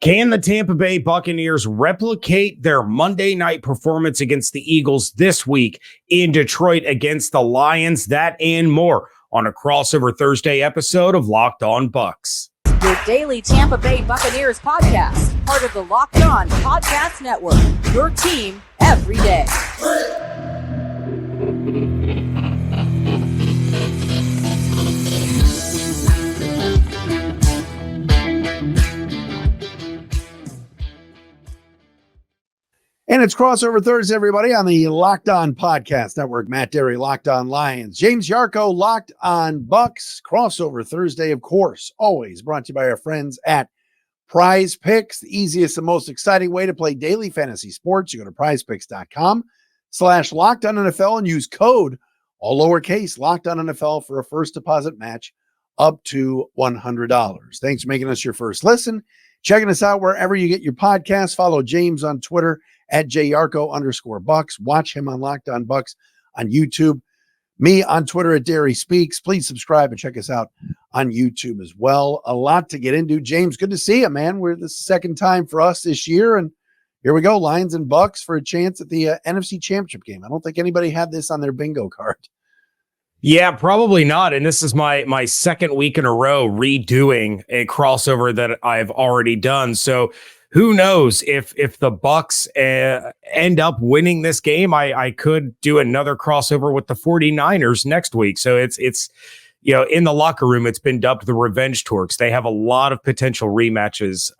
Can the Tampa Bay Buccaneers replicate their Monday night performance against the Eagles this week in Detroit against the Lions? That and more on a crossover Thursday episode of Locked On Bucs. Your daily Tampa Bay Buccaneers podcast, part of the Locked On Podcast Network. Your team every day. And it's crossover Thursday, everybody, on the Locked On Podcast Network. Matt Derry, Locked On Lions. James Yarcho, Locked On Bucs. Crossover Thursday, of course, always brought to you by our friends at Prize Picks, the easiest and most exciting way to play daily fantasy sports. You go to prizepicks.com/LockedOnNFL and use code, all lowercase, Locked On NFL for a first deposit match up to $100. Thanks for making us your first listen. Checking us out wherever you get your podcasts. Follow James on Twitter at @JYarcho_Bucs. Watch him on Locked On Bucs on YouTube. Me on Twitter at Derry Speaks. Please subscribe and check us out on YouTube as well. A lot to get into. James, good to see you, man. This is the second time for us this year, and here we go, Lions and Bucs for a chance at the NFC Championship game. I don't think anybody had this on their bingo card. Yeah, probably not. And this is my second week in a row redoing a crossover that I've already done. So who knows if the Bucs end up winning this game, I could do another crossover with the 49ers next week. So it's in the locker room, it's been dubbed the Revenge Tour because they have a lot of potential rematches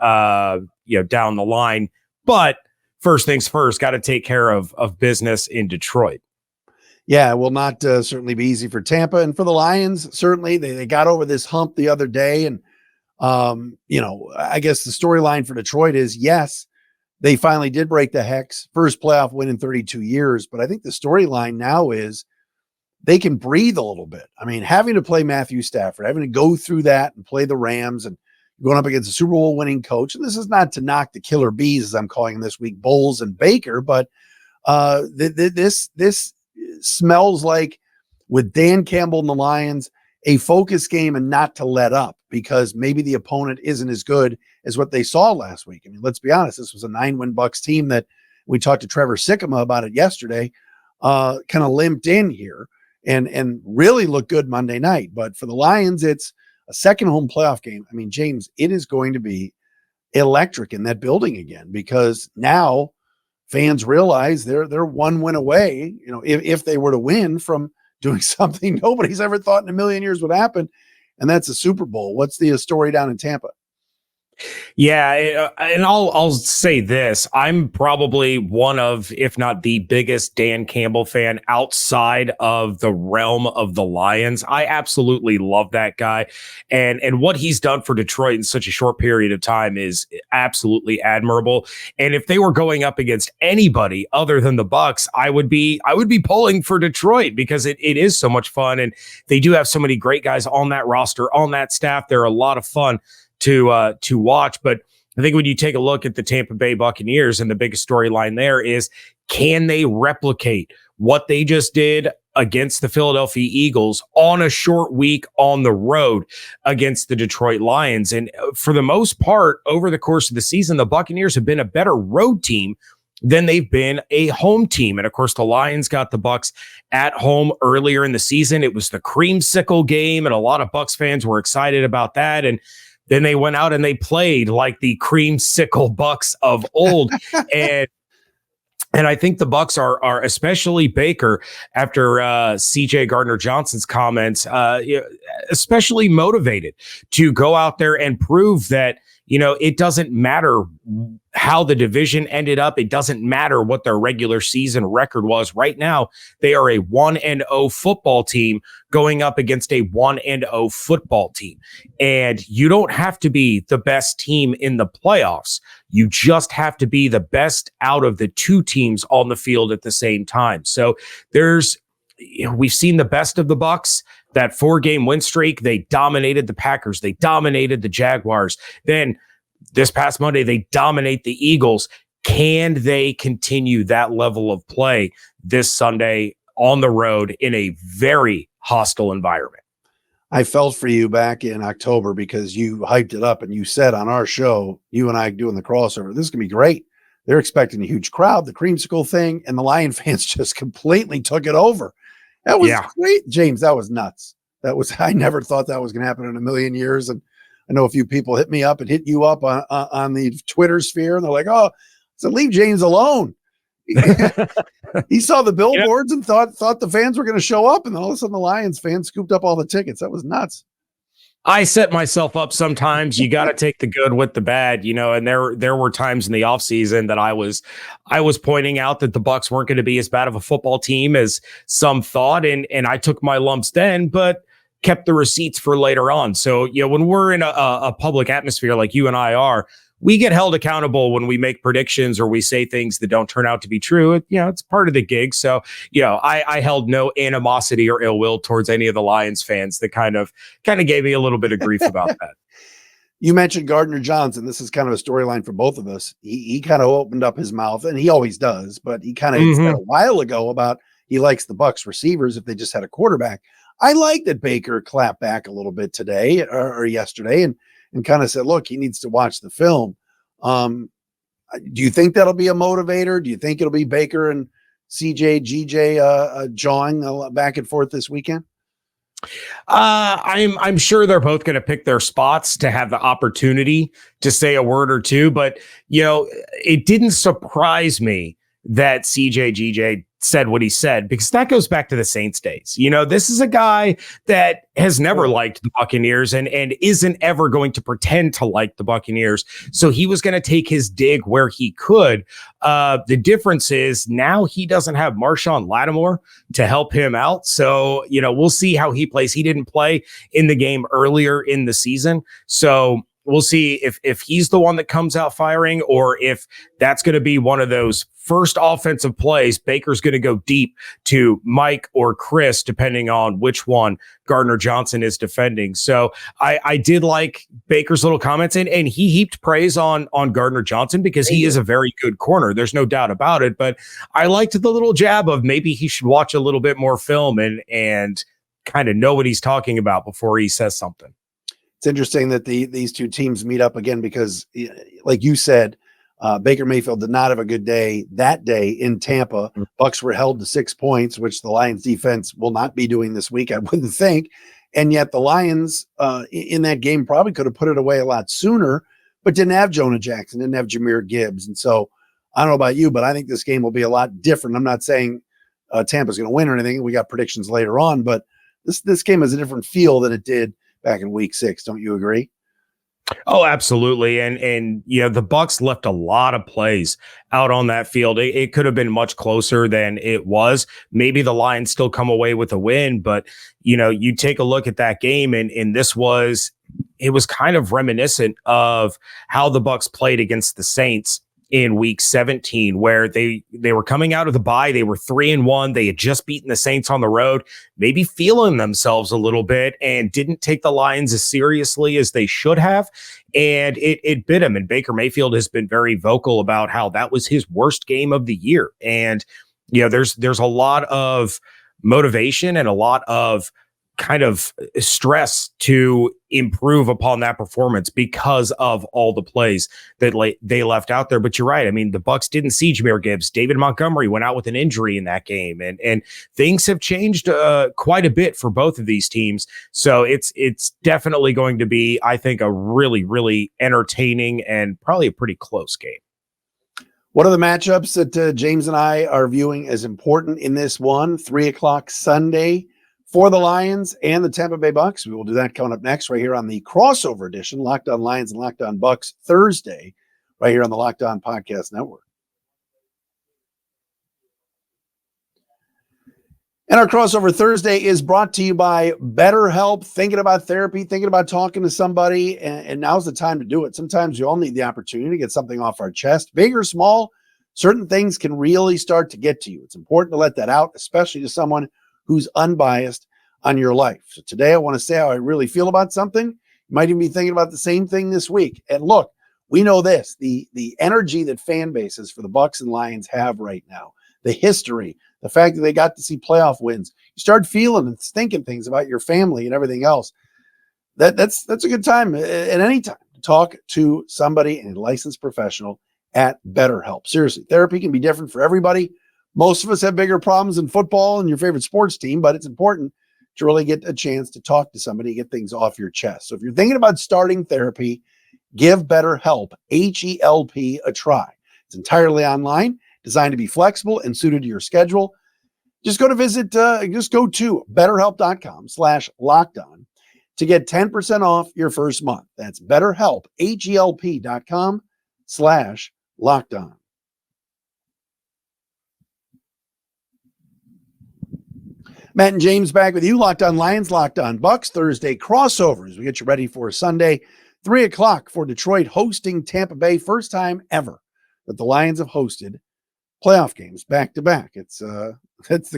down the line. But first things first, got to take care of business in Detroit. Yeah, it will not certainly be easy for Tampa and for the Lions. Certainly, they got over this hump the other day. And, I guess the storyline for Detroit is, yes, they finally did break the hex. First playoff win in 32 years. But I think the storyline now is they can breathe a little bit. I mean, having to play Matthew Stafford, having to go through that and play the Rams and going up against a Super Bowl winning coach. And this is not to knock the killer bees, as I'm calling them this week, Bowles and Baker, but this smells like, with Dan Campbell and the Lions, a focus game and not to let up because maybe the opponent isn't as good as what they saw last week. I mean, let's be honest, this was a 9-win Bucs team that we talked to Trevor Sikkema about it yesterday, kind of limped in here and really looked good Monday night. But for the Lions, it's a second home playoff game. I mean, James, it is going to be electric in that building again because now fans realize they're one win away, if they were to win, from doing something nobody's ever thought in a million years would happen, and that's a Super Bowl. What's the story down in Tampa? Yeah, and I'll say this. I'm probably one of, if not the biggest Dan Campbell fan outside of the realm of the Lions. I absolutely love that guy. And what he's done for Detroit in such a short period of time is absolutely admirable. And if they were going up against anybody other than the Bucs, I would be pulling for Detroit because it is so much fun. And they do have so many great guys on that roster, on that staff. They're a lot of fun to watch. But I think when you take a look at the Tampa Bay Buccaneers, and the biggest storyline there is, can they replicate what they just did against the Philadelphia Eagles on a short week on the road against the Detroit Lions? And for the most part, over the course of the season, the Buccaneers have been a better road team than they've been a home team. And of course, the Lions got the Bucs at home earlier in the season. It was the creamsicle game, and a lot of Bucs fans were excited about that. And then they went out and they played like the creamsicle Bucs of old. And I think the Bucs are especially Baker, after CJ Gardner-Johnson's comments, especially motivated to go out there and prove that, it doesn't matter how the division ended up. It doesn't matter what their regular season record was. Right now, they are a 1-0 football team going up against a 1-0 football team. And you don't have to be the best team in the playoffs. You just have to be the best out of the two teams on the field at the same time. So we've seen the best of the Bucs. That 4-game win streak, they dominated the Packers. They dominated the Jaguars. Then this past Monday, they dominate the Eagles. Can they continue that level of play this Sunday on the road in a very hostile environment? I felt for you back in October because you hyped it up and you said on our show, you and I doing the crossover, this is going to be great. They're expecting a huge crowd, the creamsicle thing, and the Lion fans just completely took it over. That was great, James. That was nuts. I never thought that was going to happen in a million years. And I know a few people hit me up and hit you up on the Twitter sphere, and they're like, oh, so leave James alone. He saw the billboards and thought the fans were going to show up, and then all of a sudden the Lions fans scooped up all the tickets. That was nuts. I set myself up sometimes. You got to take the good with the bad, and there were times in the offseason that I was pointing out that the Bucs weren't going to be as bad of a football team as some thought, and I took my lumps then, but kept the receipts for later on. So, when we're in a public atmosphere like you and I are, we get held accountable when we make predictions or we say things that don't turn out to be true. It's part of the gig. So, I held no animosity or ill will towards any of the Lions fans that kind of gave me a little bit of grief about that. You mentioned Gardner-Johnson. This is kind of a storyline for both of us. He kind of opened up his mouth, and he always does, but he kind of said a while ago about he likes the Bucs receivers if they just had a quarterback. I like that Baker clapped back a little bit today or yesterday and kind of said, look, he needs to watch the film. Do you think that'll be a motivator? Do you think it'll be Baker and CJ, GJ jawing back and forth this weekend? I'm sure they're both going to pick their spots to have the opportunity to say a word or two, but it didn't surprise me that CJ GJ said what he said, because that goes back to the Saints days. This is a guy that has never liked the Buccaneers and isn't ever going to pretend to like the Buccaneers. So he was going to take his dig where he could. The difference is now he doesn't have Marshawn Lattimore to help him out. So, we'll see how he plays. He didn't play in the game earlier in the season. So we'll see if he's the one that comes out firing, or if that's going to be one of those first offensive plays. Baker's going to go deep to Mike or Chris, depending on which one Gardner-Johnson is defending. So I did like Baker's little comments, and he heaped praise on Gardner-Johnson because he is a very good corner. There's no doubt about it. But I liked the little jab of maybe he should watch a little bit more film and kind of know what he's talking about before he says something. It's interesting that these two teams meet up again because, like you said, Baker Mayfield did not have a good day that day in Tampa. Bucs were held to 6 points, which the Lions defense will not be doing this week, I wouldn't think. And yet the Lions in that game probably could have put it away a lot sooner, but didn't have Jonah Jackson, didn't have Jahmyr Gibbs. And so I don't know about you, but I think this game will be a lot different. I'm not saying Tampa's going to win or anything. We got predictions later on, but this game has a different feel than it did back in week 6. Don't you agree? Oh, absolutely. And the Bucs left a lot of plays out on that field. It could have been much closer than it was. Maybe the Lions still come away with a win, but you take a look at that game and it was kind of reminiscent of how the Bucs played against the Saints in week 17, where they were coming out of the bye. They were 3-1. They had just beaten the Saints on the road, maybe feeling themselves a little bit, and didn't take the Lions as seriously as they should have. And it bit him. And Baker Mayfield has been very vocal about how that was his worst game of the year. And, there's a lot of motivation and a lot of kind of stress to improve upon that performance because of all the plays that they left out there. But you're right. I mean, the Bucs didn't see Jahmyr Gibbs. David Montgomery went out with an injury in that game, and things have changed quite a bit for both of these teams. So it's definitely going to be, I think, a really, really entertaining and probably a pretty close game. What are the matchups that James and I are viewing as important in this one? 3:00 Sunday for the Lions and the Tampa Bay Bucks. We will do that coming up next right here on the crossover edition, Locked On Lions and Locked On Bucs Thursday, right here on the Locked On Podcast Network. And our crossover Thursday is brought to you by BetterHelp. Thinking about therapy, thinking about talking to somebody, and now's the time to do it. Sometimes you all need the opportunity to get something off our chest, big or small. Certain things can really start to get to you. It's important to let that out, especially to someone who's unbiased on your life. So today I want to say how I really feel about something. You might even be thinking about the same thing this week. And look, we know this, the energy that fan bases for the Bucs and Lions have right now, the history, the fact that they got to see playoff wins. You start feeling and thinking things about your family and everything else. that's a good time at any time to talk to somebody, a licensed professional at BetterHelp. Seriously, therapy can be different for everybody. Most of us have bigger problems in football and your favorite sports team, but it's important to really get a chance to talk to somebody, get things off your chest. So if you're thinking about starting therapy, give BetterHelp, H-E-L-P, a try. It's entirely online, designed to be flexible and suited to your schedule. Just go to BetterHelp.com/lockedon to get 10% off your first month. That's BetterHelp, HELP.com/lockedon. Matt and James back with you. Locked On Lions, Locked On Bucs. Thursday crossovers. We get you ready for Sunday, 3 o'clock for Detroit hosting Tampa Bay. First time ever that the Lions have hosted playoff games back to back. It's the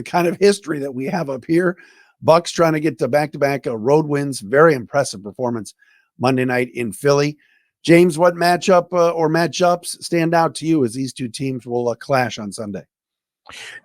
kind of history that we have up here. Bucs trying to get to back-to-back road wins. Very impressive performance Monday night in Philly. James, what matchup or matchups stand out to you as these two teams will clash on Sunday?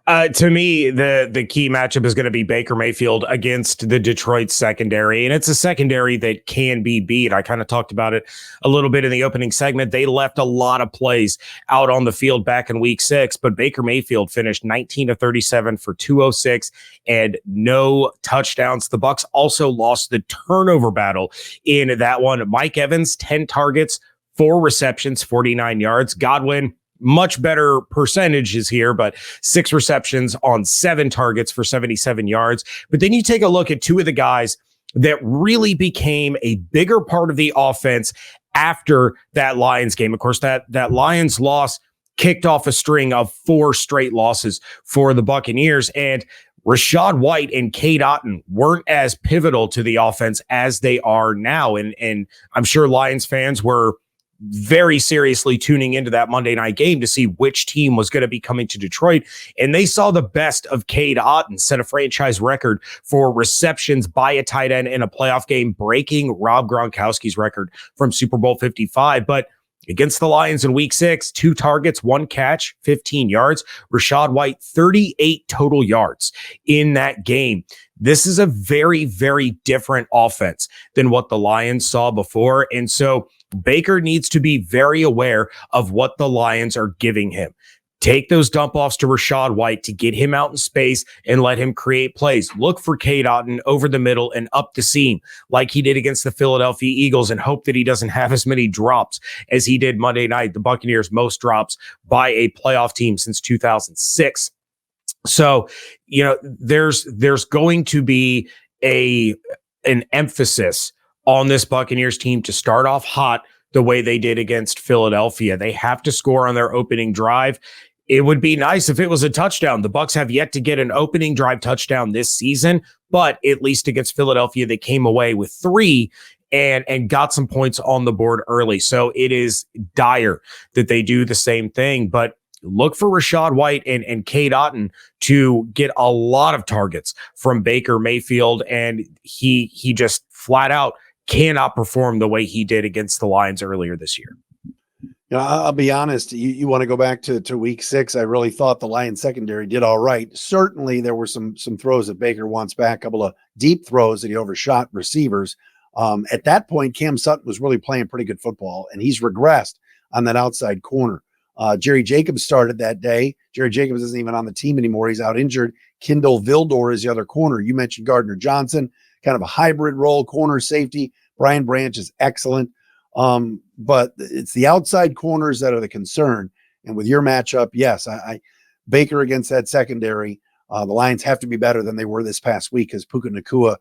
To me, the key matchup is going to be Baker Mayfield against the Detroit secondary, and it's a secondary that can be beat. I kind of talked about it a little bit in the opening segment. They left a lot of plays out on the field back in week 6, but Baker Mayfield finished 19 of 37 for 206 and no touchdowns. The Bucs also lost the turnover battle in that one. Mike Evans, 10 targets, 4 receptions, 49 yards. Godwin, much better percentages here, but 6 receptions on 7 targets for 77 yards. But then you take a look at 2 of the guys that really became a bigger part of the offense after that Lions game. Of course, that Lions loss kicked off a string of 4 straight losses for the Buccaneers. And Rachaad White and Cade Otton weren't as pivotal to the offense as they are now. And I'm sure Lions fans were very seriously tuning into that Monday night game to see which team was going to be coming to Detroit. And they saw the best of Cade Otton set a franchise record for receptions by a tight end in a playoff game, breaking Rob Gronkowski's record from Super Bowl 55. But against the Lions in week 6, 2 targets, 1 catch, 15 yards. Rachaad White, 38 total yards in that game. This is a very, very different offense than what the Lions saw before. And so Baker needs to be very aware of what the Lions are giving him. Take those dump offs to Rachaad White to get him out in space and let him create plays. Look for Cade Otton over the middle and up the seam like he did against the Philadelphia Eagles, and hope that he doesn't have as many drops as he did Monday night. The Buccaneers' most drops by a playoff team since 2006. So, there's going to be an emphasis on this Buccaneers team to start off hot the way they did against Philadelphia. They have to score on their opening drive. It would be nice if it was a touchdown. The Bucs have yet to get an opening drive touchdown this season, but at least against Philadelphia, they came away with 3 and got some points on the board early. So it is dire that they do the same thing, but look for Rachaad White and Cade Otton to get a lot of targets from Baker Mayfield, and he just flat out cannot perform the way he did against the Lions earlier this year. I'll be honest. You want to go back to week 6. I really thought the Lions secondary did all right. Certainly there were some throws that Baker wants back, a couple of deep throws that he overshot receivers. At that point, Cam Sutton was really playing pretty good football, and he's regressed on that outside corner. Jerry Jacobs started that day. Jerry Jacobs isn't even on the team anymore. He's out injured. Kendall Vildor is the other corner. You mentioned Gardner-Johnson, kind of a hybrid role, corner safety. Brian Branch is excellent. But it's the outside corners that are the concern. And with your matchup, yes, Baker against that secondary, the Lions have to be better than they were this past week because Puka Nacua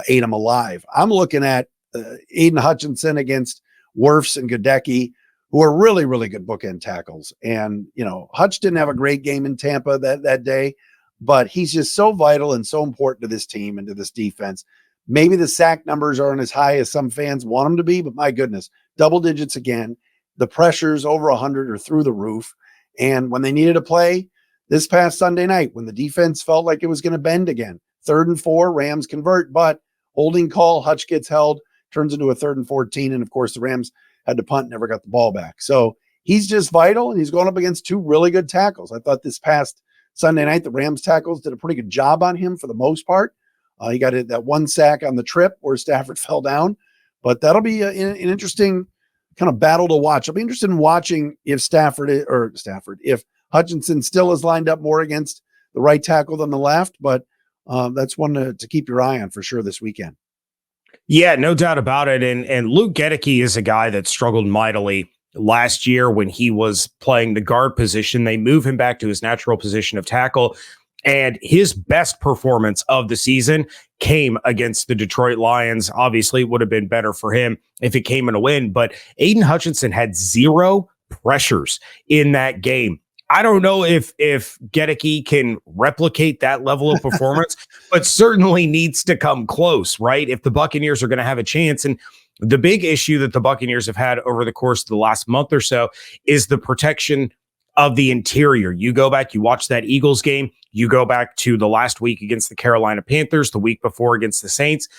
ate them alive. I'm looking at Aiden Hutchinson against Wirfs and Gadecki, who are really, really good bookend tackles. And, Hutch didn't have a great game in Tampa that day, but he's just so vital and so important to this team and to this defense. Maybe the sack numbers aren't as high as some fans want them to be, but my goodness, double digits again. The pressures over 100 are through the roof. And when they needed a play this past Sunday night, when the defense felt like it was going to bend again, 3rd and 4, Rams convert, but holding call, Hutch gets held, turns into a 3rd and 14. And of course, the Rams had to punt, never got the ball back. So he's just vital, and he's going up against 2 really good tackles. I thought this past Sunday night, the Rams tackles did a pretty good job on him for the most part. He got that 1 sack on the trip where Stafford fell down, But that'll be an interesting kind of battle to watch. I'll be interested in watching if if Hutchinson still is lined up more against the right tackle than the left, but that's one to keep your eye on for sure this weekend. Yeah, no doubt about it. And Luke Gedeke is a guy that struggled mightily last year when he was playing the guard position. They move him back to his natural position of tackle. And his best performance of the season came against the Detroit Lions. Obviously, it would have been better for him if it came in a win, but Aiden Hutchinson had 0 pressures in that game. I don't know if Gedeke can replicate that level of performance, but certainly needs to come close, right? If the Buccaneers are going to have a chance. And the big issue that the Buccaneers have had over the course of the last month or so is the protection of the interior. You go back, you watch that Eagles game, you go back to the last week against the Carolina Panthers, the week before against the Saints.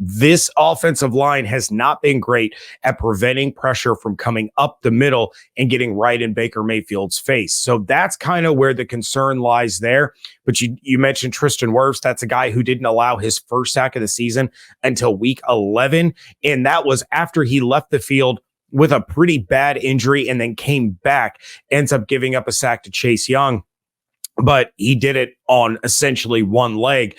This offensive line has not been great at preventing pressure from coming up the middle and getting right in Baker Mayfield's face. So that's kind of where the concern lies there. But you mentioned Tristan Wirfs. That's a guy who didn't allow his first sack of the season until week 11. And that was after he left the field with a pretty bad injury and then came back, ends up giving up a sack to Chase Young. But he did it on essentially one leg.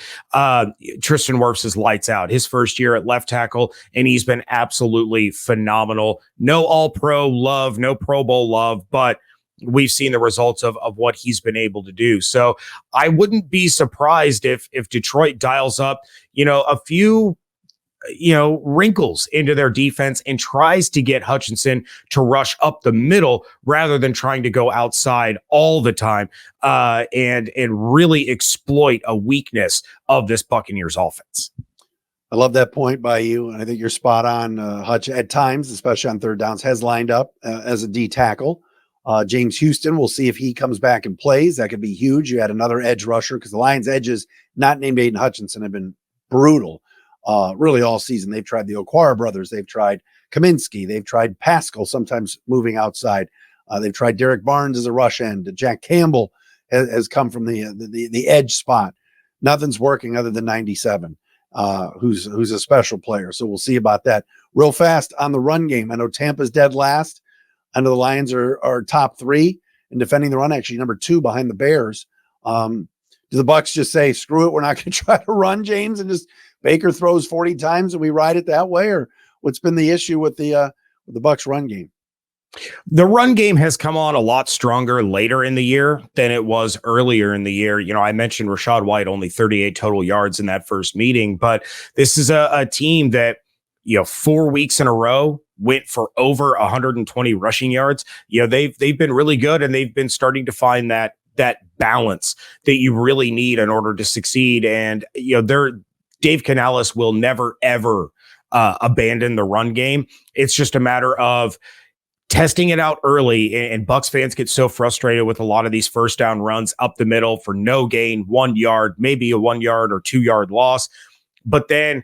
Tristan Wirfs is lights out. His first year at left tackle, and he's been absolutely phenomenal. No All-Pro love, no Pro Bowl love, but we've seen the results of what he's been able to do. So I wouldn't be surprised if Detroit dials up, a few wrinkles into their defense and tries to get Hutchinson to rush up the middle rather than trying to go outside all the time and really exploit a weakness of this Buccaneers offense. I love that point by you. And I think you're spot on. Hutch at times, especially on third downs, has lined up as a D tackle. James Houston, we'll see if he comes back and plays. That could be huge. You had another edge rusher because the Lions edges not named Aiden Hutchinson have been brutal. Really all season. They've tried the Okwara brothers. They've tried Kaminsky. They've tried Pascal, sometimes moving outside. They've tried Derek Barnes as a rush end. Jack Campbell has come from the edge spot. Nothing's working other than 97, who's a special player. So we'll see about that. Real fast on the run game. I know Tampa's dead last. I know the Lions are top 3 in defending the run, actually number 2 behind the Bears. Do the Bucs just say, screw it, we're not going to try to run, James, and just Baker throws 40 times and we ride it that way? Or what's been the issue with the Bucs run game? The run game has come on a lot stronger later in the year than it was earlier in the year. I mentioned Rachaad White, only 38 total yards in that first meeting, but this is a team that, 4 weeks in a row went for over 120 rushing yards. They've been really good, and they've been starting to find that balance that you really need in order to succeed. And, Dave Canales will never, ever abandon the run game. It's just a matter of testing it out early. And Bucs fans get so frustrated with a lot of these first down runs up the middle for no gain, 1 yard, maybe a 1 yard or 2 yard loss. But then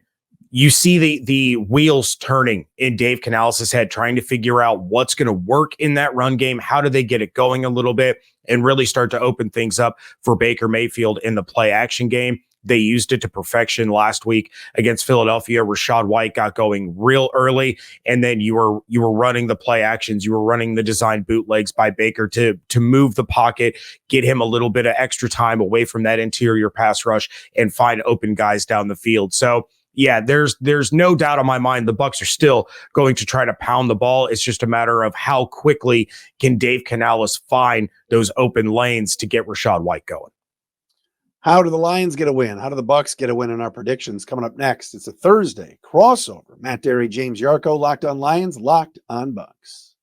you see the wheels turning in Dave Canales' head, trying to figure out what's going to work in that run game. How do they get it going a little bit and really start to open things up for Baker Mayfield in the play action game? They used it to perfection last week against Philadelphia. Rachaad White got going real early, and then you were running the play actions. You were running the design bootlegs by Baker to move the pocket, get him a little bit of extra time away from that interior pass rush, and find open guys down the field. So yeah, there's no doubt on my mind the Bucs are still going to try to pound the ball. It's just a matter of how quickly can Dave Canales find those open lanes to get Rachaad White going. How do the Lions get a win? How do the Bucs get a win in our predictions? Coming up next, it's a Thursday crossover. Matt Derry, James Yarcho, Locked On Lions, Locked On Bucs.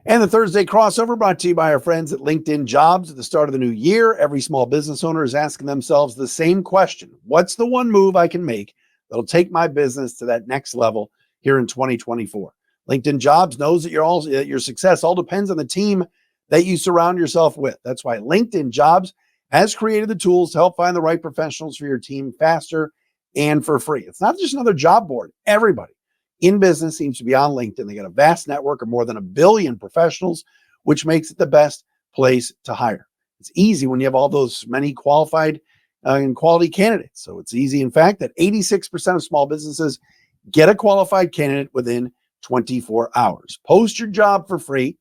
And the Thursday crossover brought to you by our friends at LinkedIn Jobs. At the start of the new year, every small business owner is asking themselves the same question. What's the one move I can make that'll take my business to that next level here in 2024? LinkedIn Jobs knows that your success all depends on the team that you surround yourself with. That's why LinkedIn Jobs has created the tools to help find the right professionals for your team faster and for free. It's not just another job board. Everybody in business seems to be on LinkedIn. They got a vast network of more than 1 billion professionals, which makes it the best place to hire. It's easy when you have all those many qualified and quality candidates. So it's easy, in fact, that 86% of small businesses get a qualified candidate within 24 hours. Post your job for free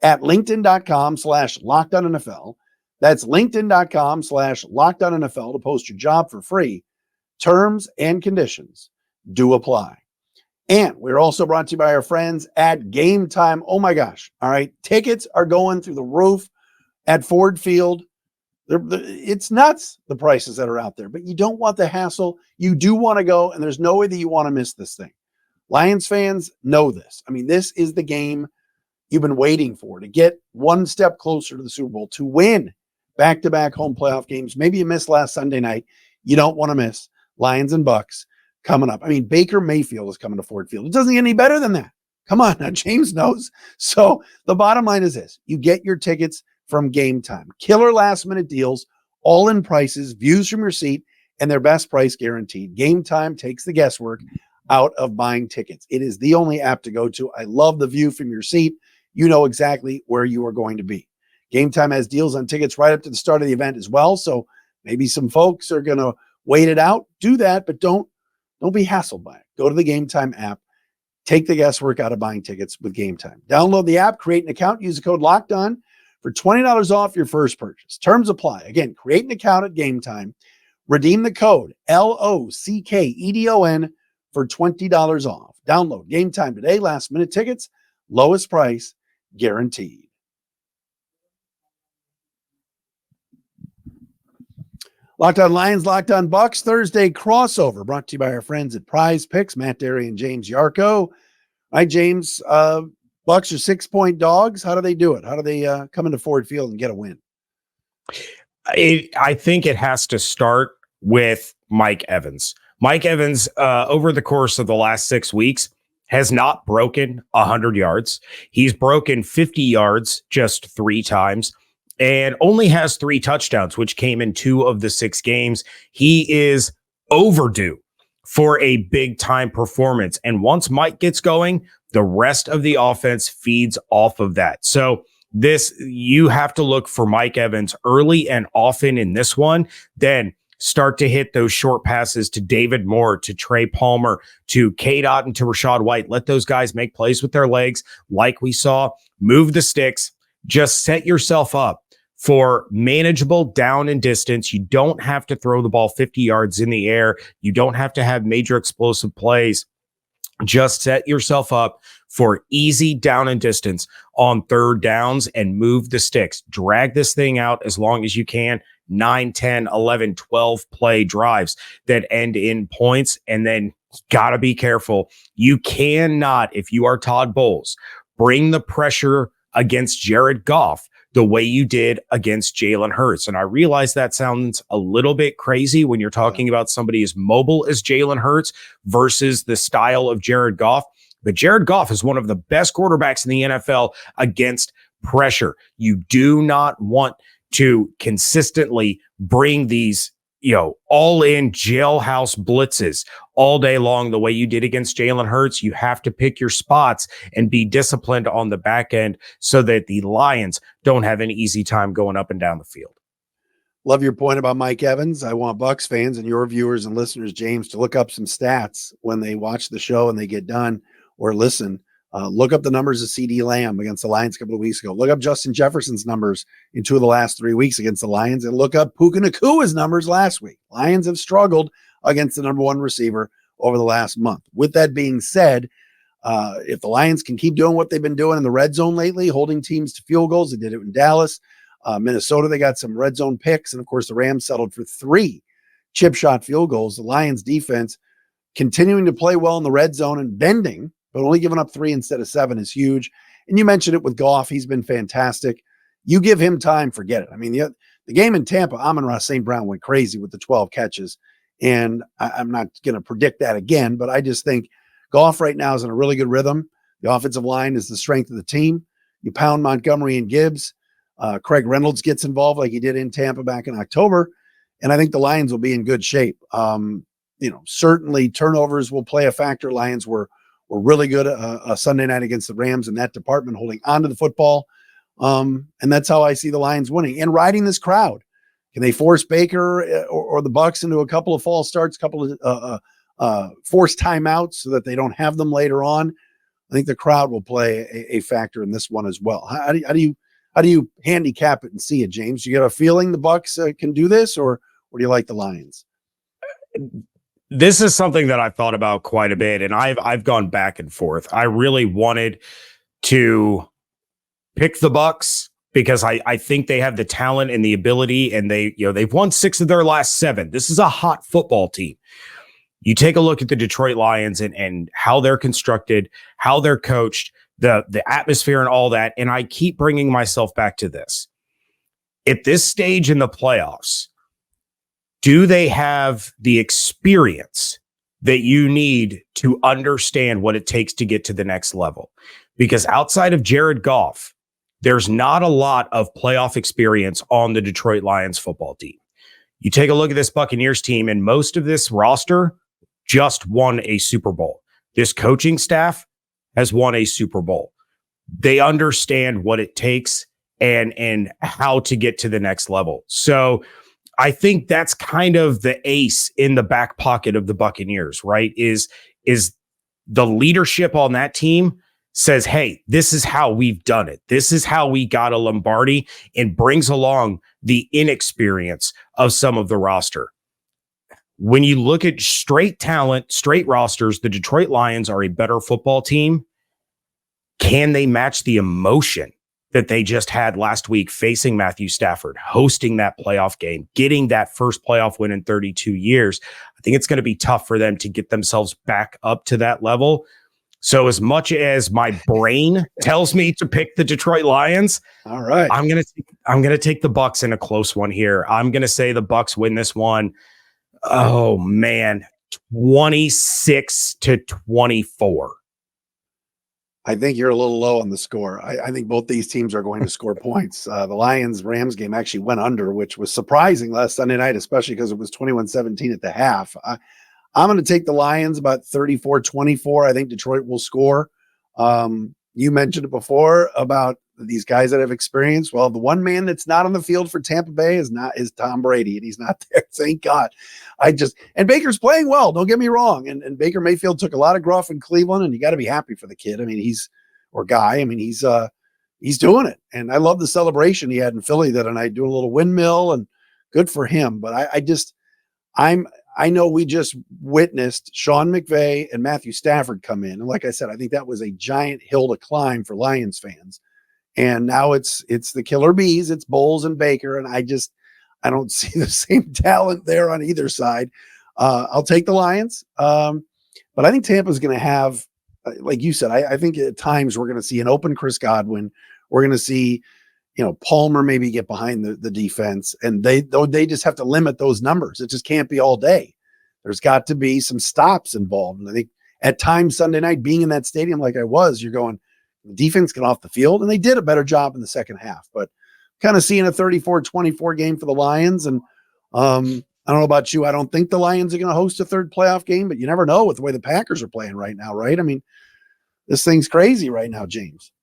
at linkedin.com/LockedOnNFL. That's linkedin.com/LockedOnNFL to post your job for free. Terms and conditions do apply. And we're also brought to you by our friends at Game Time. Oh my gosh. All right. Tickets are going through the roof at Ford Field. It's nuts, the prices that are out there, but you don't want the hassle. You do want to go, and there's no way that you want to miss this thing. Lions fans know this. I mean, this is the game you've been waiting for, to get one step closer to the Super Bowl, to win back-to-back home playoff games. Maybe you missed last Sunday night. You don't want to miss Lions and Bucs coming up. I mean, Baker Mayfield is coming to Ford Field. It doesn't get any better than that. Come on, now James knows. So the bottom line is this. You get your tickets from Game Time. Killer last-minute deals, all-in prices, views from your seat, and their best price guaranteed. Game Time takes the guesswork out of buying tickets. It is the only app to go to. I love the view from your seat. You know exactly where you are going to be. Game Time has deals on tickets right up to the start of the event as well. So maybe some folks are going to wait it out. Do that, but don't be hassled by it. Go to the Game Time app. Take the guesswork out of buying tickets with Game Time. Download the app, create an account, use the code LOCKEDON for $20 off your first purchase. Terms apply. Again, create an account at Game Time. Redeem the code LOCKEDON for $20 off. Download Game Time today. Last minute tickets, lowest price guaranteed. Locked On Lions, Locked On Bucs, Thursday crossover brought to you by our friends at Prize Picks, Matt Derry and James Yarcho. Hi, James. Bucs are 6-point dogs. How do they do it? How do they come into Ford Field and get a win? I think it has to start with Mike Evans. Mike Evans, over the course of the last 6 weeks, has not broken 100 yards. He's broken 50 yards just 3 times and only has 3 touchdowns, which came in 2 of the 6 games. He is overdue for a big-time performance. And once Mike gets going, the rest of the offense feeds off of that. So you have to look for Mike Evans early and often in this one, then start to hit those short passes to David Moore, to Trey Palmer, to K-Dot, and to Rachaad White. Let those guys make plays with their legs like we saw. Move the sticks. Just set yourself up for manageable down and distance. You don't have to throw the ball 50 yards in the air. You don't have to have major explosive plays. Just set yourself up for easy down and distance on third downs and move the sticks. Drag this thing out as long as you can. 9, 10, 11, 12 play drives that end in points. And then got to be careful. You cannot, if you are Todd Bowles, bring the pressure against Jared Goff the way you did against Jalen Hurts. And I realize that sounds a little bit crazy when you're talking about somebody as mobile as Jalen Hurts versus the style of Jared Goff. But Jared Goff is one of the best quarterbacks in the NFL against pressure. You do not want to consistently bring these, all in jailhouse blitzes all day long the way you did against Jalen Hurts. You have to pick your spots and be disciplined on the back end so that the Lions don't have an easy time going up and down the field. Love your point about Mike Evans. I want Bucs fans and your viewers and listeners, James, to look up some stats when they watch the show and they get done or listen. Look up the numbers of CeeDee Lamb against the Lions a couple of weeks ago. Look up Justin Jefferson's numbers in 2 of the last 3 weeks against the Lions, and look up Puka Nakua's numbers last week. Lions have struggled against the number 1 receiver over the last month. With that being said, if the Lions can keep doing what they've been doing in the red zone lately, holding teams to field goals, they did it in Dallas. Minnesota, they got some red zone picks, and of course the Rams settled for 3 chip shot field goals. The Lions defense continuing to play well in the red zone and bending, but only giving up 3 instead of 7 is huge. And you mentioned it with Goff. He's been fantastic. You give him time, forget it. I mean, the game in Tampa, Amon-Ra St. Brown went crazy with the 12 catches. And I'm not going to predict that again, but I just think Goff right now is in a really good rhythm. The offensive line is the strength of the team. You pound Montgomery and Gibbs. Craig Reynolds gets involved like he did in Tampa back in October. And I think the Lions will be in good shape. Certainly turnovers will play a factor. Lions were really good Sunday night against the Rams in that department, holding onto the football. And that's how I see the Lions winning and riding this crowd. Can they force Baker or the Bucs into a couple of false starts, couple of forced timeouts so that they don't have them later on? I think the crowd will play a factor in this one as well. How do you handicap it and see it, James? You got a feeling the Bucs can do this, or do you like the Lions? This is something that I've thought about quite a bit, and I've gone back and forth. I really wanted to pick the Bucs because I think they have the talent and the ability, and they've won 6 of their last 7. This is a hot football team. You take a look at the Detroit Lions and how they're constructed, how they're coached, the atmosphere and all that. And I keep bringing myself back to this. At this stage in the playoffs, do they have the experience that you need to understand what it takes to get to the next level? Because outside of Jared Goff, there's not a lot of playoff experience on the Detroit Lions football team. You take a look at this Buccaneers team, and most of this roster just won a Super Bowl. This coaching staff has won a Super Bowl. They understand what it takes and how to get to the next level. So I think that's kind of the ace in the back pocket of the Buccaneers, right? Is the leadership on that team says, hey, this is how we've done it. This is how we got a Lombardi, and brings along the inexperience of some of the roster. When you look at straight talent, straight rosters, the Detroit Lions are a better football team. Can they match the emotion that they just had last week facing Matthew Stafford, hosting that playoff game, getting that first playoff win in 32 years? I think it's going to be tough for them to get themselves back up to that level. So as much as my brain tells me to pick the Detroit Lions, all right, I'm going to take the Bucs in a close one here. I'm going to say the Bucs win this one. Oh man, 26-24. I think you're a little low on the score. I think both these teams are going to score points. The Lions-Rams game actually went under, which was surprising last Sunday night, especially because it was 21-17 at the half. I'm going to take the Lions about 34-24. I think Detroit will score. You mentioned it before about these guys that have experience. Well, the one man that's not on the field for Tampa Bay is Tom Brady, and he's not there. Thank God. And Baker's playing well. Don't get me wrong. And Baker Mayfield took a lot of gruff in Cleveland, and you got to be happy for the kid. I mean, he's doing it. And I love the celebration he had in Philly that night, doing a little windmill, and good for him. But I know we just witnessed Sean McVay and Matthew Stafford come in. And like I said, I think that was a giant hill to climb for Lions fans. And now it's the killer bees. It's Bowles and Baker. And I don't see the same talent there on either side. I'll take the Lions. But I think Tampa's going to have, like you said, I think at times we're going to see an open Chris Godwin. We're going to see, Palmer maybe get behind the defense, and they just have to limit those numbers. It just can't be all day. There's got to be some stops involved. And I think at times Sunday night, being in that stadium like I was, you're going, the defense get off the field, and they did a better job in the second half. But kind of seeing a 34-24 game for the Lions. And I don't know about you. I don't think the Lions are going to host a third playoff game, but you never know with the way the Packers are playing right now, right? I mean, this thing's crazy right now, James.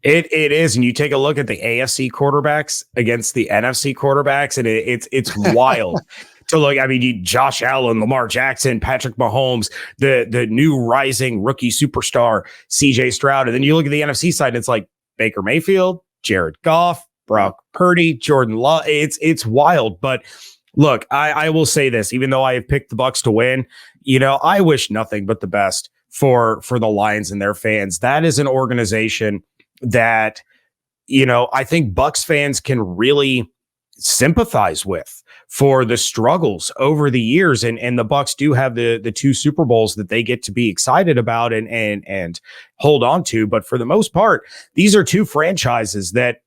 It is, and you take a look at the AFC quarterbacks against the NFC quarterbacks, and it's wild to look. I mean, Josh Allen, Lamar Jackson, Patrick Mahomes, the new rising rookie superstar CJ Stroud, and then you look at the NFC side, and it's like Baker Mayfield, Jared Goff, Brock Purdy, Jordan Love. It's wild, but look, I will say this: even though I have picked the Bucs to win, I wish nothing but the best for the Lions and their fans. That is an organization that, I think Bucs fans can really sympathize with for the struggles over the years. And the Bucs do have the 2 Super Bowls that they get to be excited about and hold on to. But for the most part, these are 2 franchises that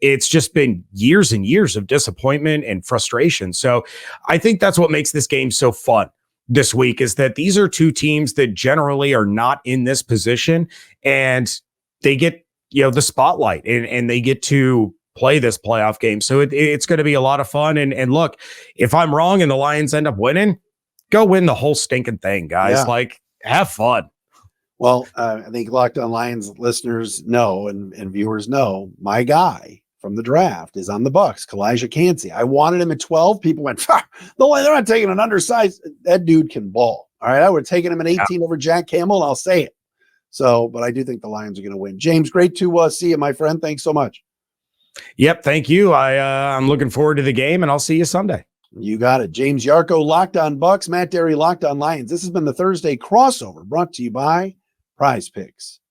it's just been years and years of disappointment and frustration. So I think that's what makes this game so fun this week, is that these are 2 teams that generally are not in this position, and they get the spotlight and they get to play this playoff game. So it's going to be a lot of fun. And look, if I'm wrong and the Lions end up winning, go win the whole stinking thing, guys. Yeah. Like, have fun. Well, I think Locked On Lions listeners know and viewers know my guy from the draft is on the Bucs, Kalijah Cansey. I wanted him at 12. People went, they're not taking an undersized. That dude can ball. All right. I would have taken him at 18 over Jack Campbell, and I'll say it. So, but I do think the Lions are going to win. James, great to see you, my friend. Thanks so much. Yep. Thank you. I'm looking forward to the game, and I'll see you Sunday. You got it. James Yarcho, Locked On Bucs, Matt Derry, Locked On Lions. This has been the Thursday crossover brought to you by Prize Picks.